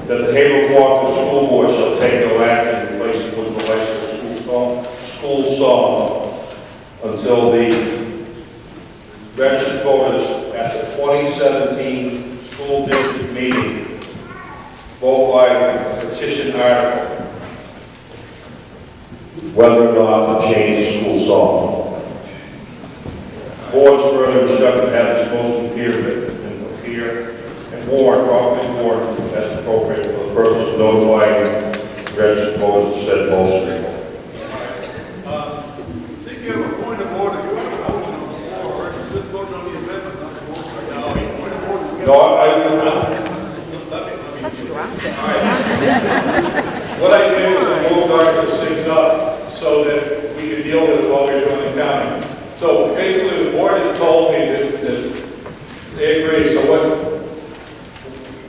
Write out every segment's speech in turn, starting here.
that the Haverhill Cooperative School Board shall take no action in place of Woodsville High School song until the registered voters at the 2017 school district meeting vote by petition article whether or not to change the school song. Boards further instructed to have this motion appear and warrant, properly warrant as appropriate for the purpose of notifying registered voters of said motion. You have a point of order. You have a motion on the floor. Just vote on the amendment, not the motion. No, point of order. No, I will not. Let's drop it. What I did was I moved Article 6 up so that we could deal with what we're doing in county. So basically the board has told me that they agree. So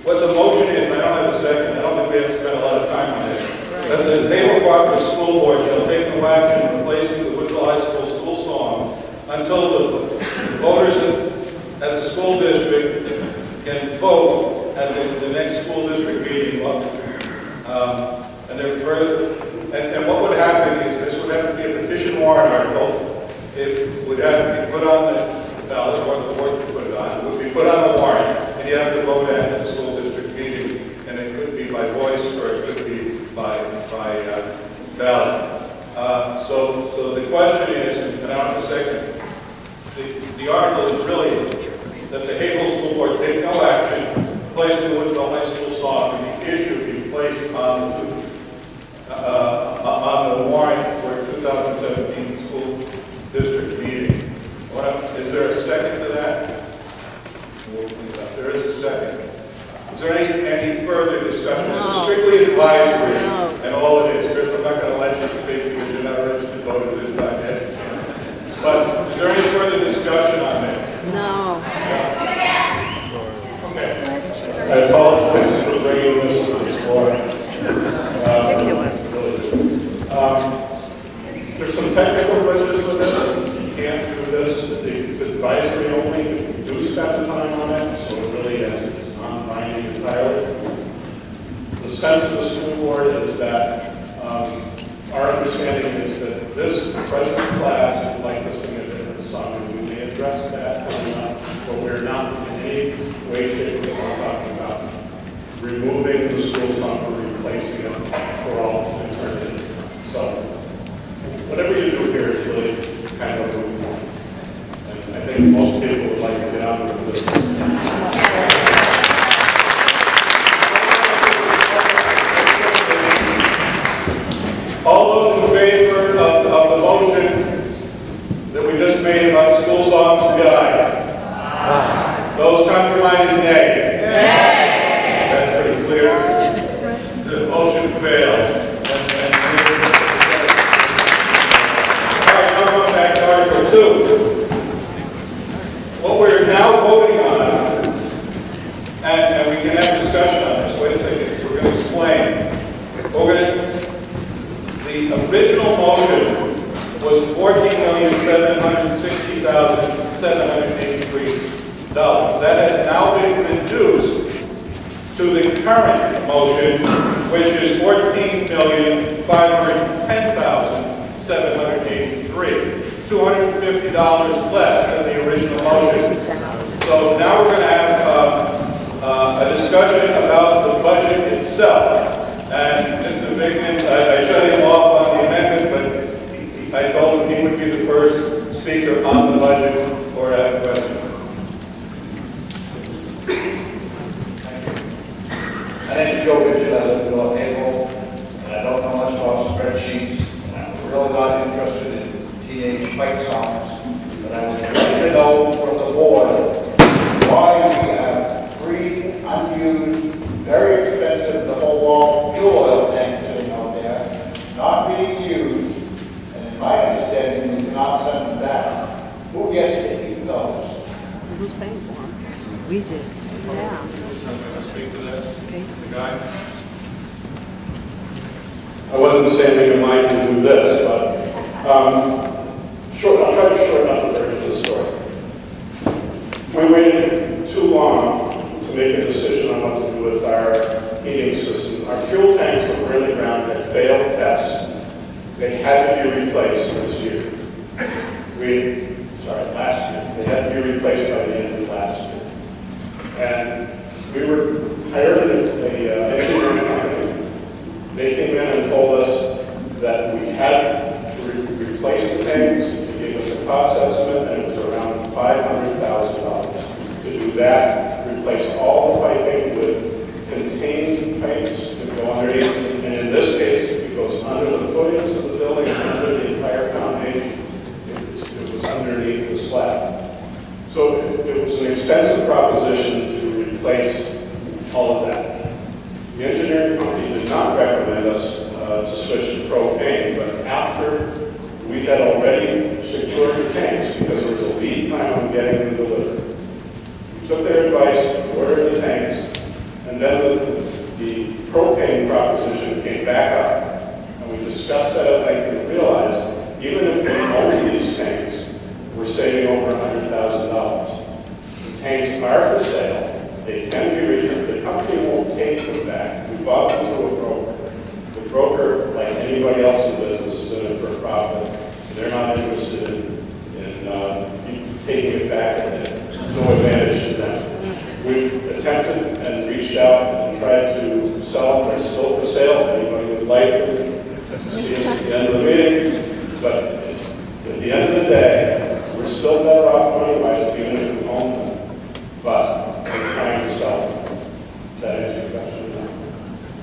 what the motion is, I don't have a second. I don't think we have to spend a lot of time on this. That the Haverhill Cooperative School Board shall take no action in replacing the Woodville High School song until the voters at the school district can vote at the next school district meeting. And what would happen is this would have to be a petition warrant article. It would have to be put on the ballot, or the board would put it on. It would be put on the warrant, and you have to vote at the school district meeting. And it could be by voice, or it could be by ballot. So the question is, and I don't have a second, the article is really that the Haverhill School Board take no action placing the Woodville High School song and the issue be placed on the warrant for 2017 school district meeting. Is there a second to that? There is a second. Is there any further discussion? No. This is strictly advisory, No. and all it is. Chris, I'm not going to let you speak because you're not registered voter this time yet. But is there any further discussion on this? No. Okay. I apologize for bringing this to the floor. Ridiculous. There's some technical glitches with this. You can't do this. It's advisory only. We do spend the time on it, so it really is non-binding entirely. The sense of the school board is that our understanding is that this present class would like to sing a different song, and we may address that coming up, but we're not in any way, shape, or form talking about removing the school song or replacing it for all eternity. So whatever you do here is really kind of a move on. And I think most people would like to get out of this. All those in favor of the motion that we just made about the school songs, say aye. Those contrary-minded, nay. That's pretty clear. The motion fails. All right, now going back to Article 2. What we're now voting on, and we can have discussion on this. Wait a second, we're going to explain. The original motion was $14,760,783. That has now been reduced to the current motion, which is $14,510,783. $250 less than the original motion. So now we're going to have a discussion about the budget itself. And Mr. Bigman, I shut him off on the amendment, but I told him he would be the first speaker on the budget or have questions. My name is Joe Richard. I live in North Haverhill, and I don't know much about spreadsheets. I'm really not interested in teenage fight songs, but I would like to know from the board why we have 3 unused, very expensive, the whole wall fuel oil tanks sitting out there, not being used, and in my understanding, we cannot send them down. Who gets to keep those? Who's paying for them? We did. Yeah. Speak to that, Okay. the guy. I wasn't standing in line to do this, but I'll try to shorten up the version of the story. We waited too long to make a decision on what to do with our heating system. fuel tanks that were in the ground had failed tests. They had to be replaced this year. Last year. They had to be replaced by the end of last year. And we were hired an engineering company. They came in and told us that we had to replace the tanks. They gave us a cost estimate, and it was around $500,000 to do that, replace all the piping with contained pipes to go underneath. And in this case, it goes under the footings of the building, under the entire foundation. It was underneath the slab. So it was an expensive proposition to replace all of that. The engineering company did not recommend us to switch to propane, but after we had already secured the tanks, because there was a lead time on getting them delivered, we took their advice, ordered the tanks, and then the propane proposition came back up, and we discussed that at length and realized, even if we owned these tanks, we're saving over $100,000. The tanks are for sale. They can be returned. The company won't take them back. We bought them through a broker. The broker, like anybody else in business, is in it for a profit. They're not interested in taking it back, and there's no advantage to them. We've attempted and reached out and tried to sell them. They're still for sale. Anybody would like them to see us at the end of the meeting. But at the end of the day, we're still better off money-wise, even if we own them. But we're trying to sell them. Does that answer your question?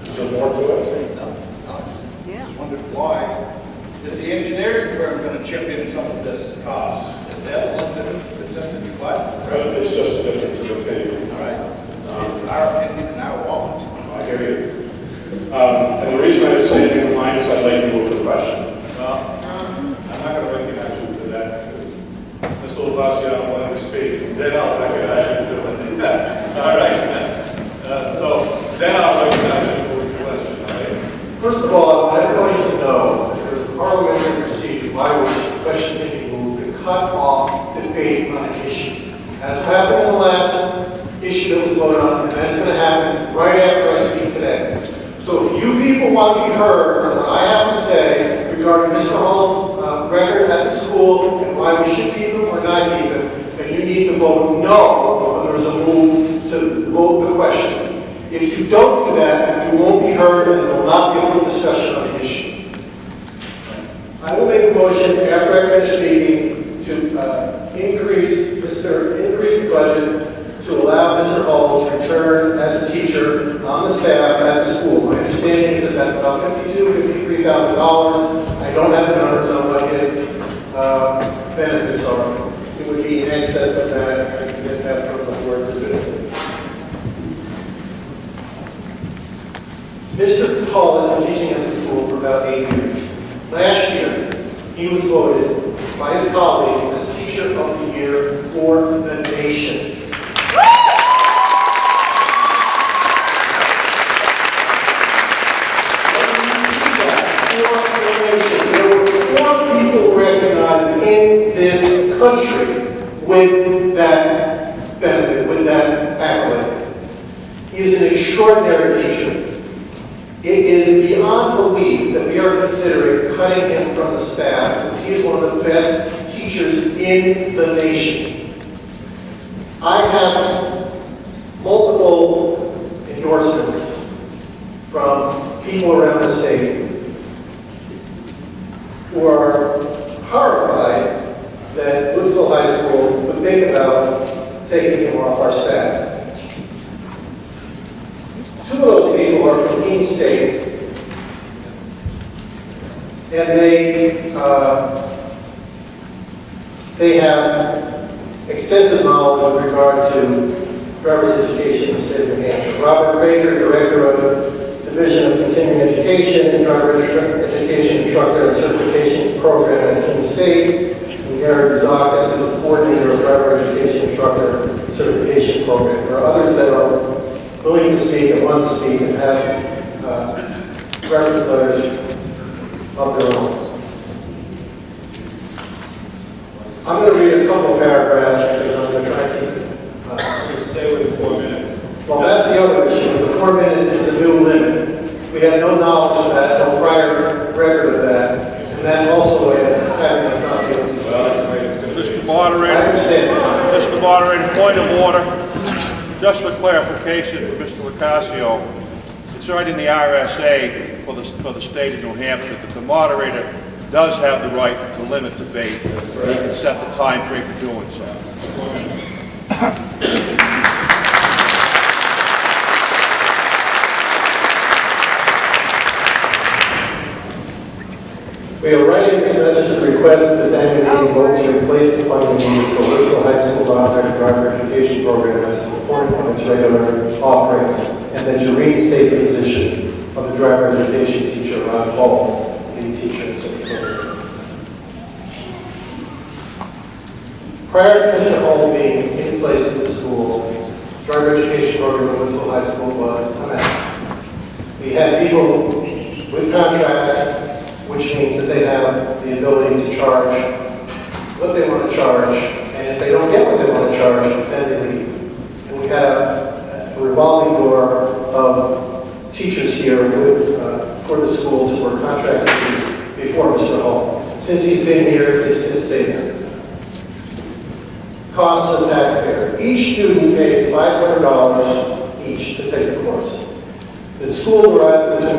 Is there more to it? Yeah. I wondered why. Is the engineering firm going to chip in some of this cost? Is that one that is what? It's just a difference of opinion. All right. Our opinion and our wallet. I hear you. And the reason I say anything in line is I'd like to move the question. I'm not going to recognize you for that. Mr. Lavasio wanted to speak. Then I'll recognize you for that. All right. So then I'll recognize you for the question. All right. First of all, I want everybody to know that there's a parliamentary procedure by which the question can be moved to cut off debate on an issue. That's what happened in the last issue that was voted on, and that's going to happen right after I speak today. So if you people want to be heard on what I have to say regarding Mr. Hall's record at the school and why we should keep him or not keep him, then you need to vote no when there's a move to vote the question. If you don't do that, you won't be heard and there will not be a full discussion on the issue. I will make a motion after I finish speaking to increase the budget to allow Mr. Hall to return as a teacher on the staff at the school. My understanding is that that's about $53,000. I don't have the numbers on what his benefits are. It would be in excess of that. I can get that from the board to do. Mr. Hall has been teaching at the school for about 8 years. Last year, he was voted by his colleagues as Teacher of the Year for the nation. There were 4 people recognized in this country with that benefit, with that accolade. He is an extraordinary teacher. It is beyond belief that we are considering cutting him from the staff because he is one of the best teachers in the nation. I have multiple endorsements from people around the state who are horrified that Woodsville High School would think about taking him off our staff. 2 of those people are from Keene State, and they have extensive knowledge with regard to driver's education in the state of New Hampshire. Robert Prager, Director of Division of Continuing Education and Driver Education Instructor and Certification Program at Keene State, and Gary Zakas, who is Coordinator of Driver Education Instructor Certification Program. There are others that are willing to speak and want to speak and have reference letters of their own. I'm going to read a couple of paragraphs because I'm going to try to keep Stay with 4 minutes. well, that's the other issue. The 4 minutes is a new limit. We had no knowledge of that, no prior record of that, and that's also the way of having us not be able to. Well, that's the way it's going to be. Mr. Moderator. I understand. Mr. Moderator, point of order. Just for clarification, Mr. Lucasio, it's right in the RSA for the state of New Hampshire that the moderator does have the right to limit debate. He can set the time frame for doing so. We are writing this message to request that this annual meeting vote to replace the funding needed for Bristol High School Voluntary Driver Education Program as a component of its regular offerings, and that you reinstate the position of the driver education teacher on all the teachers of the program. Prior to Mr. Hall being in place at the school, the driver education program at Bristol High School was a mess. We had people with contracts, which means that they have the ability to charge what they want to charge, and if they don't get what they want to charge, then they leave. And we had a revolving door of teachers here with, for the schools who were contracted before Mr. Hall. Since he's been here, it's been stable. Costs of the taxpayer. Each student pays $500 each to take the course. The school derives between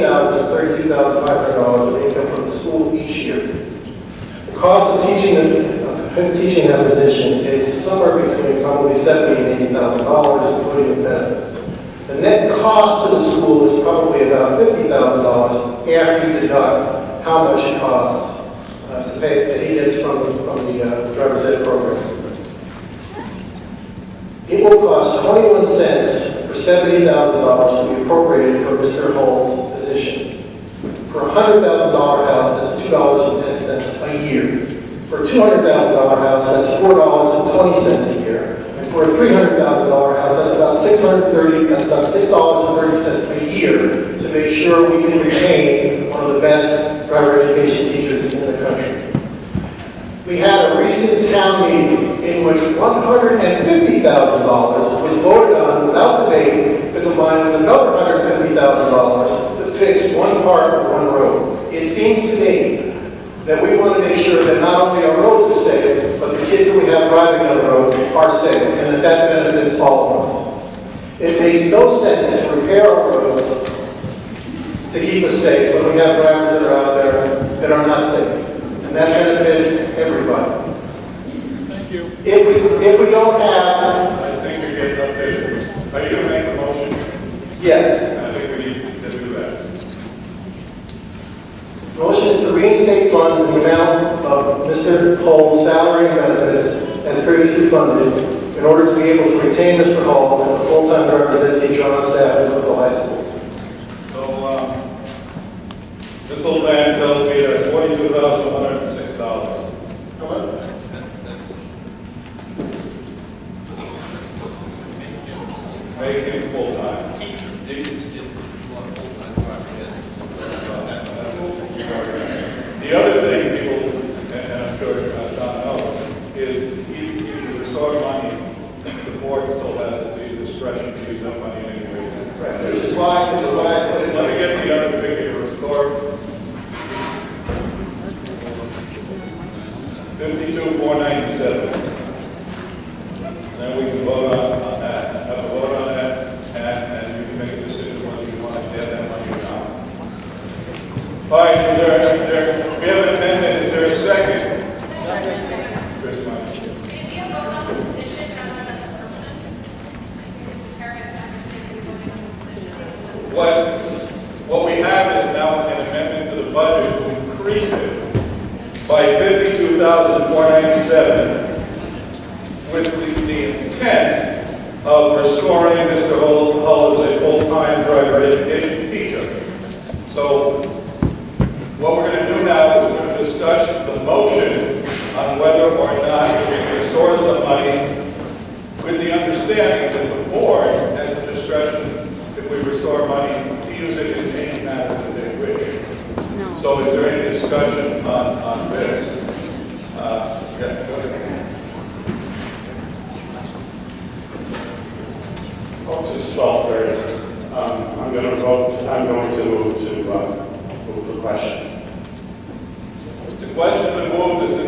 $28,000 and $32,500 of income from the school each year. The cost of teaching that position is somewhere between probably $70,000 and $80,000, including the benefits. The net cost to the school is probably about $50,000 after you deduct how much it costs to pay that he gets from the driver's ed program. It will cost 21 cents for $70,000 to be appropriated for Mr. Hall's position. For a $100,000 house, that's $2.10 a year. For a $200,000 house, that's $4.20 a year. And for a $300,000 house, that's about $6.30 a year to make sure we can retain one of the best driver education teachers in the country. We had a recent town meeting in which $150,000 was voted on without debate to combine with another $150,000 to fix one part of one road. It seems to me that we want to make sure that not only our roads are safe, but the kids that we have driving on the roads are safe, and that benefits all of us. It makes no sense to repair our roads to keep us safe when we have drivers that are out there that are not safe. And that benefits everybody. Thank you. If we don't have... I think you're getting updated. Are you going to make a motion? Yes. I think we need to do that. Motion is to reinstate funds in the amount of Mr. Hall's salary and benefits as previously funded in order to be able to retain Mr. Hall as a full-time driver's ed teacher on staff at Bristol High Schools. So, this little man tells me that's $42,106. Make him full-time. The other thing people, and I'm sure Don knows, is you restore money, the board still has the discretion to use that money anyway. Which is why I put it. Let me get the other figure to restore. 52,497. Then we can vote on that, have a vote on that, and you can make a decision whether you want to get that money or not. All right, we have an amendment, is there a second? Second. Chris, Mike. Maybe a vote on the position rather than the person. It's apparent that we're voting on the position. What we have is now an amendment to the budget to increase it by $52,497 with the intent of restoring Mr. Hull as a full-time driver education teacher. So what we're going to do now is we're going to discuss the motion on whether or not we can restore some money with the understanding that the board has the discretion, if we restore money, to use it in any manner that they wish. No. So is there any discussion on this? Yeah, go ahead. Folks, it's 12:30. I'm going to going to move to question. The question been moved, is